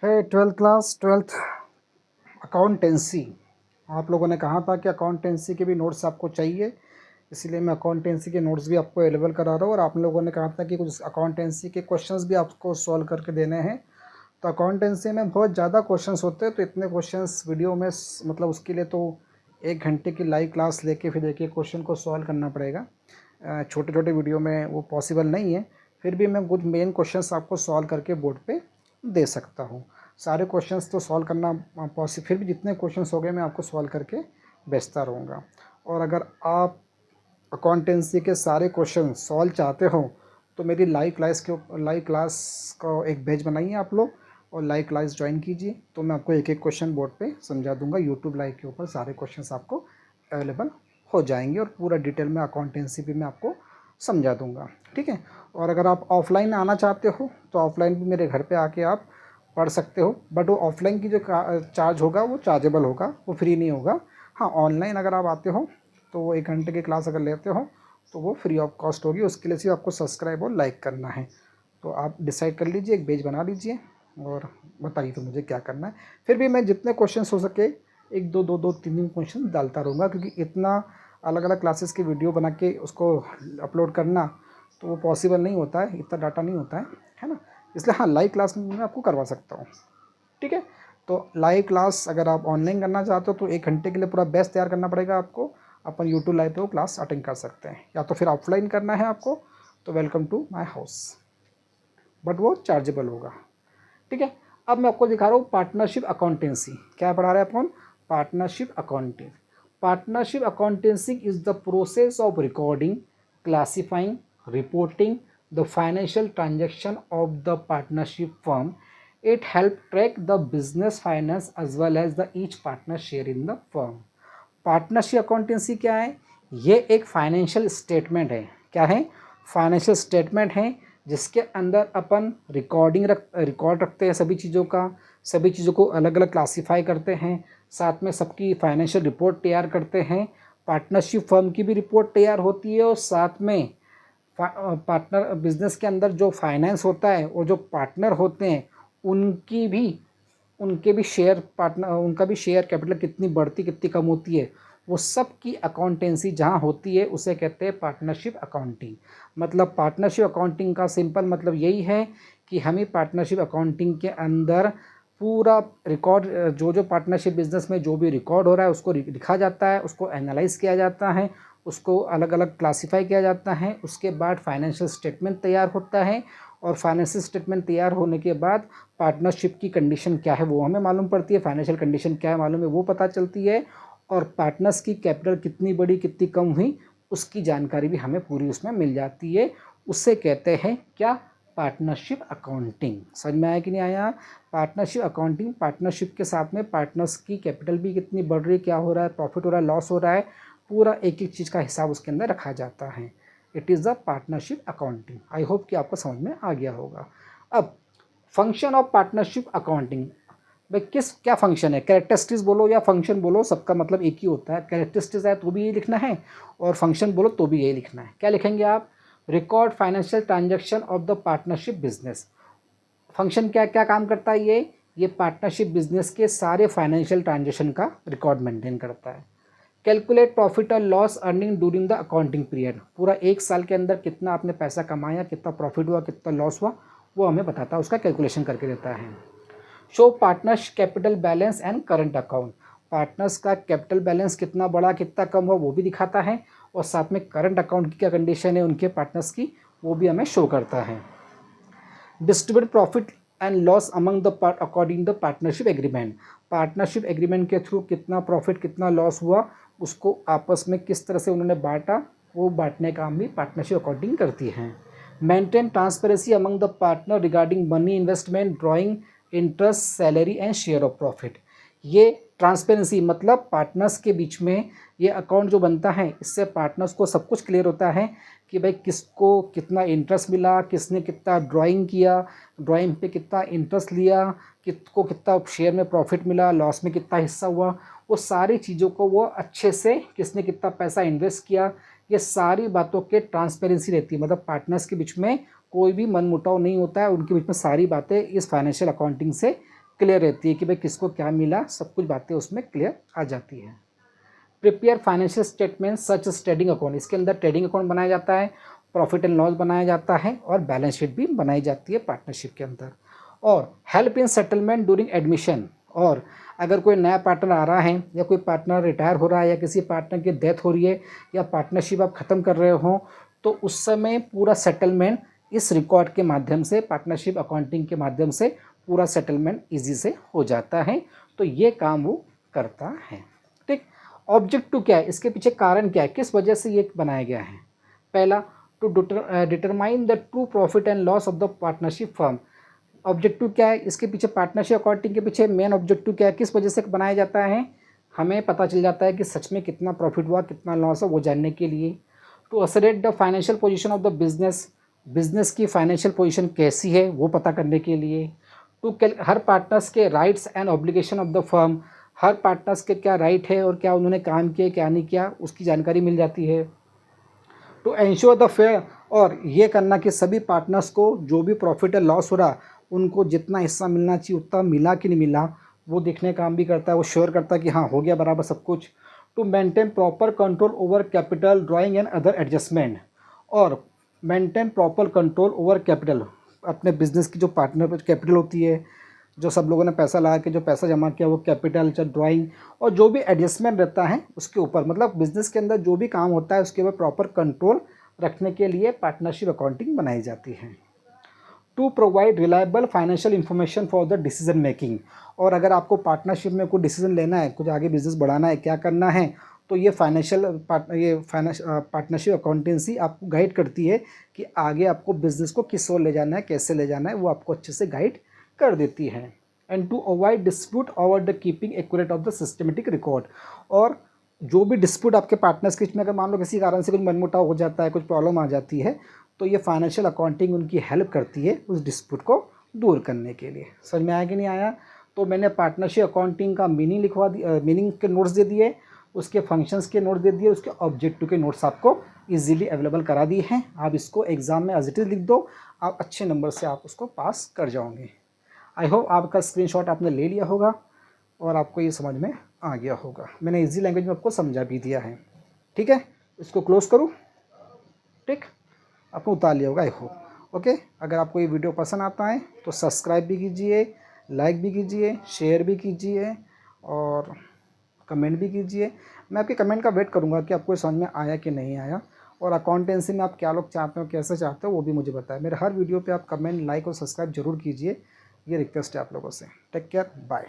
है 12th class 12th accountancy. आप लोगों ने कहा था कि अकाउंटेंसी के भी नोट्स आपको चाहिए, इसीलिए मैं अकाउंटेंसी के नोट्स भी आपको अवेलेबल करा रहा हूँ। और आप लोगों ने कहा था कि कुछ अकाउंटेंसी के क्वेश्चंस भी आपको सॉल्व करके देने हैं। तो अकाउंटेंसी में बहुत ज़्यादा क्वेश्चंस होते हैं, तो इतने क्वेश्चंस वीडियो में मतलब उसके लिए तो 1 घंटे की लाइव क्लास लेके फिर एक एक क्वेश्चन को सॉल्व करना पड़ेगा। छोटे छोटे वीडियो में वो पॉसिबल नहीं है, फिर भी मैं कुछ मेन क्वेश्चंस आपको सॉल्व करके बोर्ड पे दे सकता हूँ। सारे क्वेश्चंस तो सॉल्व करना पॉसिबल, फिर भी जितने क्वेश्चंस हो गए मैं आपको सॉल्व करके भेजता रहूँगा। और अगर आप अकाउंटेंसी के सारे क्वेश्चन सॉल्व चाहते हो तो मेरी लाइव क्लास का एक बैच बनाइए आप लोग और लाइव क्लास ज्वाइन कीजिए, तो मैं आपको एक एक क्वेश्चन बोर्ड पे समझा दूंगा। यूट्यूब लाइव के ऊपर सारे क्वेश्चंस आपको अवेलेबल हो जाएंगे और पूरा डिटेल में अकाउंटेंसी भी मैं आपको समझा दूंगा, ठीक है। और अगर आप ऑफलाइन आना चाहते हो तो ऑफलाइन भी मेरे घर पे आके आप पढ़ सकते हो, बट वो ऑफलाइन की जो चार्ज होगा वो चार्जेबल होगा, वो फ्री नहीं होगा। हाँ, ऑनलाइन अगर आप आते हो तो वो 1 घंटे की क्लास अगर लेते हो तो वो फ्री ऑफ कॉस्ट होगी। उसके लिए सिर्फ आपको सब्सक्राइब और लाइक करना है। तो आप डिसाइड कर लीजिए, एक पेज बना लीजिए और बताइए तो मुझे क्या करना है। फिर भी मैं जितने क्वेश्चन हो सके एक दो दो दो तीन तीन क्वेश्चन डालता रहूँगा, क्योंकि इतना अलग अलग क्लासेस की वीडियो बना के उसको अपलोड करना तो वो पॉसिबल नहीं होता है, इतना डाटा नहीं होता है ना। इसलिए हाँ, लाइव क्लास में मैं आपको करवा सकता हूँ, ठीक है। तो लाइव क्लास अगर आप ऑनलाइन करना चाहते हो तो 1 घंटे के लिए पूरा बैच तैयार करना पड़ेगा आपको। अपन यूट्यूब लाइव पे वो क्लास अटेंड कर सकते हैं, या तो फिर ऑफलाइन करना है आपको तो welcome to my house, but वो चार्जेबल होगा, ठीक है। अब मैं आपको दिखा रहा हूँ पार्टनरशिप अकाउंटेंसी। क्या पढ़ा रहे हैं अपन? Partnership accounting. Partnership accountancy is the process of recording, classifying, reporting the financial transaction of the partnership firm. It help track the business finance as well as the each partner share in the firm. Partnership accountancy क्या है? ये एक financial statement है। क्या है? Financial statement है, जिसके अंदर अपन रिकॉर्ड रखते हैं सभी चीज़ों का, सभी चीज़ों को अलग अलग क्लासीफाई करते हैं, साथ में सबकी फाइनेंशियल रिपोर्ट तैयार करते हैं। पार्टनरशिप फर्म की भी रिपोर्ट तैयार होती है और साथ में पार्टनर बिजनेस के अंदर जो फाइनेंस होता है और जो पार्टनर होते हैं उनकी भी उनके भी शेयर पार्टनर उनका भी शेयर कैपिटल कितनी बढ़ती कितनी कम होती है, वो सब की अकाउंटेंसी जहाँ होती है उसे कहते हैं पार्टनरशिप अकाउंटिंग। मतलब पार्टनरशिप अकाउंटिंग का सिंपल मतलब यही है कि हमें पार्टनरशिप अकाउंटिंग के अंदर पूरा रिकॉर्ड, जो जो पार्टनरशिप बिजनेस में जो भी रिकॉर्ड हो रहा है उसको लिखा जाता है, उसको एनालाइज किया जाता है, उसको अलग अलग क्लासीफाई किया जाता है। उसके बाद फाइनेंशियल स्टेटमेंट तैयार होता है और फाइनेंशियल स्टेटमेंट तैयार होने के बाद पार्टनरशिप की कंडीशन क्या है वो हमें मालूम पड़ती है, फाइनेंशियल कंडीशन क्या है मालूम है वो पता चलती है, और पार्टनर्स की कैपिटल कितनी बड़ी कितनी कम हुई उसकी जानकारी भी हमें पूरी उसमें मिल जाती है। उससे कहते हैं क्या? Partnership accounting. समझ में आया कि नहीं आया? पार्टनरशिप अकाउंटिंग, पार्टनरशिप के साथ में पार्टनर्स की कैपिटल भी कितनी बढ़ रही है, क्या हो रहा है, प्रॉफिट हो रहा है, लॉस हो रहा है, पूरा एक एक चीज़ का हिसाब उसके अंदर रखा जाता है। It is the partnership accounting. I hope कि आपको समझ में आ गया होगा। अब फंक्शन ऑफ पार्टनरशिप अकाउंटिंग, भाई किस क्या फंक्शन है? कैरेक्टरिस्टिक्स बोलो या फंक्शन बोलो, सबका मतलब एक ही होता है। कैरेक्टरिस्टिक्स है तो भी यही लिखना है और फंक्शन बोलो तो भी यही लिखना है। क्या लिखेंगे आप? Record financial transaction of the partnership business. Function क्या क्या काम करता है? ये पार्टनरशिप बिजनेस के सारे फाइनेंशियल ट्रांजेक्शन का रिकॉर्ड मेंटेन करता है। कैलकुलेट प्रॉफिट और loss earning during the accounting period, पूरा एक साल के अंदर कितना आपने पैसा कमाया, कितना प्रॉफिट हुआ, कितना लॉस हुआ, वो हमें बताता है, उसका कैलकुलेशन करके देता है। Show partners capital balance and current account, partners का कैपिटल बैलेंस कितना बढ़ा कितना कम हुआ वो भी दिखाता है, और साथ में करंट अकाउंट की क्या कंडीशन है उनके पार्टनर्स की, वो भी हमें शो करता है। Distribute profit and loss among the part according the partnership agreement, partnership agreement के थ्रू कितना प्रॉफिट कितना लॉस हुआ उसको आपस में किस तरह से उन्होंने बांटा, वो बांटने का काम भी पार्टनरशिप अकाउंटिंग करती है। Maintain transparency among the partner regarding money investment, drawing interest, salary and share of profit. ये ट्रांसपेरेंसी मतलब पार्टनर्स के बीच में ये अकाउंट जो बनता है इससे पार्टनर्स को सब कुछ क्लियर होता है कि भाई किसको कितना इंटरेस्ट मिला, किसने कितना ड्राइंग किया, ड्राइंग पे कितना इंटरेस्ट लिया, किसको कितना शेयर में प्रॉफिट मिला, लॉस में कितना हिस्सा हुआ, वो सारी चीज़ों को वो अच्छे से, किसने कितना पैसा इन्वेस्ट किया, ये सारी बातों के ट्रांसपेरेंसी रहती है। मतलब पार्टनर्स के बीच में कोई भी मनमुटाव नहीं होता है, उनके बीच में सारी बातें इस फाइनेंशियल अकाउंटिंग से क्लियर रहती है कि भाई किसको क्या मिला, सब कुछ बातें उसमें क्लियर आ जाती है। Prepare financial statement such as trading account, इसके अंदर ट्रेडिंग अकाउंट बनाया जाता है, प्रॉफिट एंड लॉस बनाया जाता है और बैलेंस शीट भी बनाई जाती है पार्टनरशिप के अंदर। और help in settlement during admission, और अगर कोई नया पार्टनर आ रहा है या कोई पार्टनर रिटायर हो रहा है या किसी पार्टनर की डेथ हो रही है या पार्टनरशिप आप ख़त्म कर रहे हो, तो उस समय पूरा सेटलमेंट इस रिकॉर्ड के माध्यम से, पार्टनरशिप अकाउंटिंग के माध्यम से पूरा सेटलमेंट ईजी से हो जाता है। तो ये काम वो करता है। ठीक। ऑब्जेक्टिव क्या है, इसके पीछे कारण क्या है, किस वजह से ये बनाया गया है। पहला, to determine the true profit and loss of the partnership firm. Objective क्या है, इसके पीछे पार्टनरशिप अकाउंटिंग के पीछे मेन ऑब्जेक्टिव क्या है, किस वजह से बनाया जाता है, हमें पता चल जाता है कि सच में कितना प्रॉफिट हुआ कितना लॉस है वो जानने के लिए। To ascertain the financial position of the business, business की फाइनेंशियल पोजीशन कैसी है वो पता करने के लिए। टू हर पार्टनर्स के rights and obligation of the firm, हर पार्टनर्स के क्या राइट है और क्या उन्होंने काम किया क्या नहीं किया उसकी जानकारी मिल जाती है। टू एंश्योर द फेयर, और ये करना कि सभी पार्टनर्स को जो भी प्रॉफिट है लॉस हो रहा उनको जितना हिस्सा मिलना चाहिए उतना मिला कि नहीं मिला वो देखने का काम भी करता है, वो श्योर करता है कि हाँ हो गया बराबर सब कुछ। To maintain proper control over capital drawing and other adjustment, और maintain proper control over capital, अपने बिजनेस की जो पार्टनर कैपिटल होती है, जो सब लोगों ने पैसा लगा के जो पैसा जमा किया वो कैपिटल चाहे ड्राइंग और जो भी एडजस्टमेंट रहता है उसके ऊपर, मतलब बिजनेस के अंदर जो भी काम होता है उसके ऊपर प्रॉपर कंट्रोल रखने के लिए पार्टनरशिप अकाउंटिंग बनाई जाती है। To provide reliable financial information for the decision making, और अगर आपको पार्टनरशिप में कोई डिसीजन लेना है, कुछ आगे बिजनेस बढ़ाना है, क्या करना है, तो ये पार्टनरशिप अकाउंटेंसी आपको गाइड करती है कि आगे आपको बिजनेस को किस ओर ले जाना है, कैसे ले जाना है, वो आपको अच्छे से गाइड कर देती है। And to avoid dispute over the keeping accurate of the systematic record, और जो भी डिस्प्यूट आपके पार्टनर्स के बीच में अगर मान लो किसी कारण से कुछ मनमुटाव हो जाता है, कुछ प्रॉब्लम आ जाती है, तो ये फाइनेंशियल अकाउंटिंग उनकी हेल्प करती है उस डिस्प्यूट को दूर करने के लिए। समझ में आया कि नहीं आया? तो मैंने पार्टनरशिप अकाउंटिंग का मीनिंग लिखवा दिया, मीनिंग के नोट्स दे दिए, उसके फंक्शंस के नोट्स दे दिए, उसके ऑब्जेक्टिव के नोट्स आपको इजीली अवेलेबल करा दिए हैं। आप इसको एग्जाम में एज इट इज़ लिख दो, आप अच्छे नंबर से आप उसको पास कर जाओगे। आई होप आपका स्क्रीनशॉट आपने ले लिया होगा और आपको ये समझ में आ गया होगा। मैंने इजी लैंग्वेज में आपको समझा भी दिया है। ठीक है, इसको क्लोज करूँ? ठीक, आपने उतार लिया होगा आई होप। ओके, अगर आपको ये वीडियो पसंद आता है तो सब्सक्राइब भी कीजिए, लाइक भी कीजिए, शेयर भी कीजिए और कमेंट भी कीजिए। मैं आपके कमेंट का वेट करूंगा कि आपको समझ में आया कि नहीं आया, और अकाउंटेंसी में आप क्या लोग चाहते हो, कैसे चाहते हो, वो भी मुझे बताएं। मेरे हर वीडियो पे आप कमेंट, लाइक और सब्सक्राइब जरूर कीजिए, ये रिक्वेस्ट है आप लोगों से। Take care, bye.